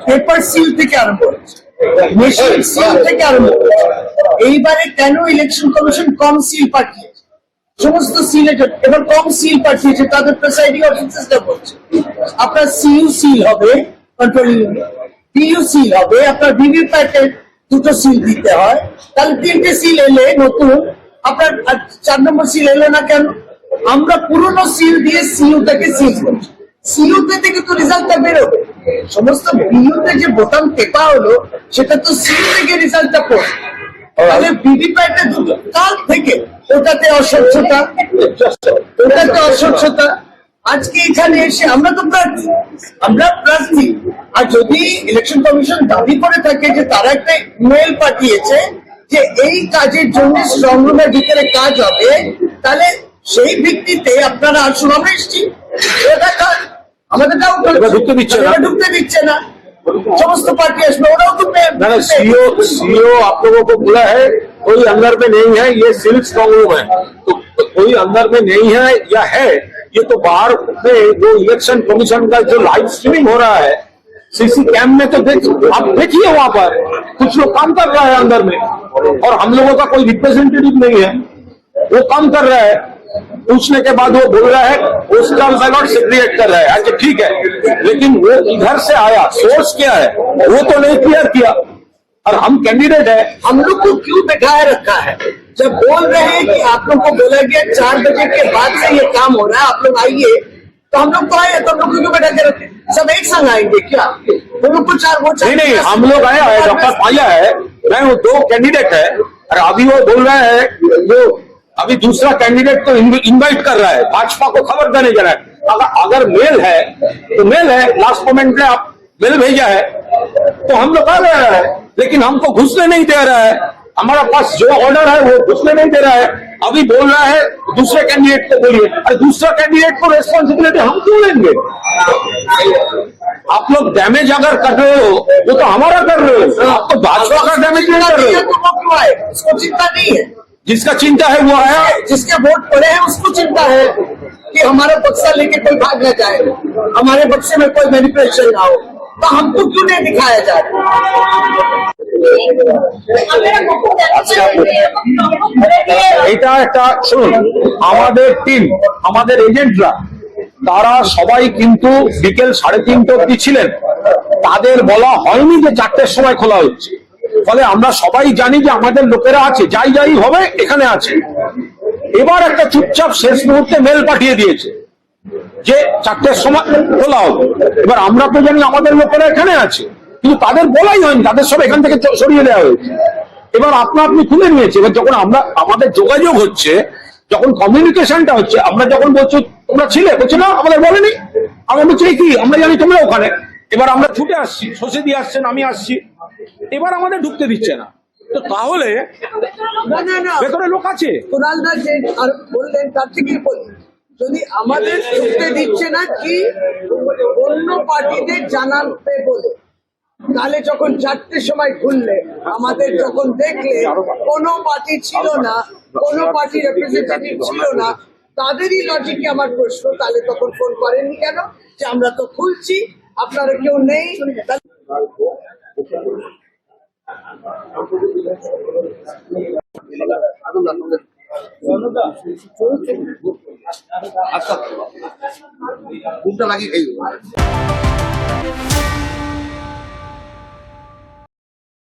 Paper seal থেকে আরম্ভ হচ্ছে, মেশিন সিল থেকে আরম্ভ হচ্ছে। এইবারে কেন ইলেকশন কমিশন কম সিল পাঠিয়েছে? সমস্ত সিলের এবার কম সিল পাঠিয়েছে, তাদের প্রেসাইডিং অফিসাররা বলছে আপনার সিইউ সিল হবে, কন্ট্রোলিং ইউনিট পিইউ সিল হবে, আপনার ভিভিপ্যাটে দুটো সিল দিতে হয়, তাহলে 3টে সিল এলে নতুন, আপনার 4 নম্বর সিল এলো না কেন? আমরা পুরনো সিল দিয়ে সিইউটাকে সিল করছি, সিইউতে থেকে তো রেজাল্টটা বেরোবে। সমস্ত পিইউতে যে বোতাম টেপা হলো সেটা তো সিইউ থেকে রেজাল্টটা পড়ে, তাহলে ভিভিপ্যাটে দুটো কাল থেকে ওটাতে অস্বচ্ছতা, আজকে এখানে এসে আমরা তো প্রার্থী, আর যদি ইলেকশন কমিশন দাবি করে থাকে যে তারা একটা ইমেল পাঠিয়েছে যে এই কাজের জন্য স্ট্রং রুমের ভিতরে কাজ হবে, তাহলে সেই ভিত্তিতে আপনারা আসুন, আমরা এসছি, আমাদের ঢুকতে দিচ্ছে না, समस्त पार्टी सीओ आप लोगों को बोला है कोई अंदर में नहीं है, ये सिर्फ स्ट्रॉन्ग रूम है, तो कोई अंदर में नहीं है या है, ये तो बाहर में जो इलेक्शन कमीशन का जो लाइव स्ट्रीमिंग हो रहा है सीसी कैम में, तो आप देखिए वहां पर कुछ लोग काम कर रहा है अंदर में, और हम लोगों का कोई रिप्रेजेंटेटिव नहीं है, वो काम कर रहा है, पूछने के बाद वो बोल रहा है पोस्टल बैलॉट सेग्रीगेट कर रहा है। अच्छा ठीक है, लेकिन वो इधर से आया, सोर्स क्या है वो तो नहीं क्लियर किया, और हम कैंडिडेट है, हम लोग को क्यों बैठाए रखा है? जब बोल रहे हैं कि आप लोग को बोला गया 4 बजे के बाद से ये काम हो रहा है, आप लोग आइए, तो हम लोग तो आए, तो हम लोग को क्यों बैठा के रखे? सब एक संग आएंगे क्या? वो लोग को 4 वोट नहीं, हम लोग आए हैं, डॉक्टर पाया है, मैं वो 2 कैंडिडेट है, और अभी वो बोल रहा है वो अभी दूसरा कैंडिडेट तो इनवाइट कर रहा है, भाजपा को खबर देने जा रहा है, अगर मेल है तो मेल है, लास्ट मोमेंट में आप मेल भेजा है तो हम लोग आ रहे हैं, लेकिन हमको घुसने नहीं दे रहा है, हमारा पास जो ऑर्डर है वो घुसने नहीं दे रहा है। अभी बोल रहा है दूसरे कैंडिडेट को बोलिए, अरे दूसरा कैंडिडेट को रेस्पॉन्सिबिलिटी हम क्यों लेंगे? आप लोग डैमेज अगर कर रहे हो वो तो हमारा कर रहे हो, आप तो भाजपा का डैमेज नहीं कर रहे हो, उसको चिंता नहीं है, जिसका चिंता है वो आया, जिसके वोट पड़े हैं उसको चिंता है कि हमारा बक्सा लेके कोई भाग न जाए, हमारे बक्से में कोई मैनिपुलेशन ना हो, तो हमको क्यों नहीं दिखाया जाए? এটা একটা শুনুন, আমাদের টিম, আমাদের এজেন্টরা তারা সবাই কিন্তু বিকেল 3:30 অবধি ছিলেন, তাদের বলা হয়নি যে 4টের সময় খোলা হচ্ছে, ফলে আমরা সবাই জানি যে আমাদের লোকেরা আছে, যাই যাই হবে এখানে আছে। এবার একটা চুপচাপ শেষ মুহূর্তে মেল পাঠিয়ে দিয়েছে যে 4টের সময় খোলা হবে, এবার আমরা তো জানি আমাদের লোকেরা এখানে আছে, কিন্তু তাদের বলাই হয়নি, তাদের সব এখান থেকে সরিয়ে দেওয়া হয়েছে। এবার আপনি তুলে নিয়েছে, এবার যখন আমাদের যোগাযোগ হচ্ছে, যখন কমিউনিকেশনটা হচ্ছে, আমরা যখন বলছি তোমরা ছিলে, বলছে না আমাদের বলেনি, আমরা বলছি কি আমরা জানি তোমরা ওখানে, এবার আমরা ছুটে আসছি, শশী দিয়ে আসছেন, আমি আসছি, এবার আমাদের ঢুকতে দিচ্ছে না, তো তাহলে ভেতরে লোক আছে। কুণালদা যে আর বললেন তার থেকে বলি, যদি আমাদের ঢুকতে দিচ্ছে না কি অন্য পার্টিদের জানাবে বলে, তাহলে যখন 4টের সময় খুললে আমাদের যখন দেখলে কোনো পার্টি ছিল না, কোনো পার্টি রিপ্রেজেন্টেটিভ ছিল না, তাদেরই লজিকে আমার প্রশ্ন, তাহলে তখন ফোন করেননি কেন যে আমরা তো খুলছি, আপনারা কেউ নেই? আচ্ছা, কোনটা লাগে এই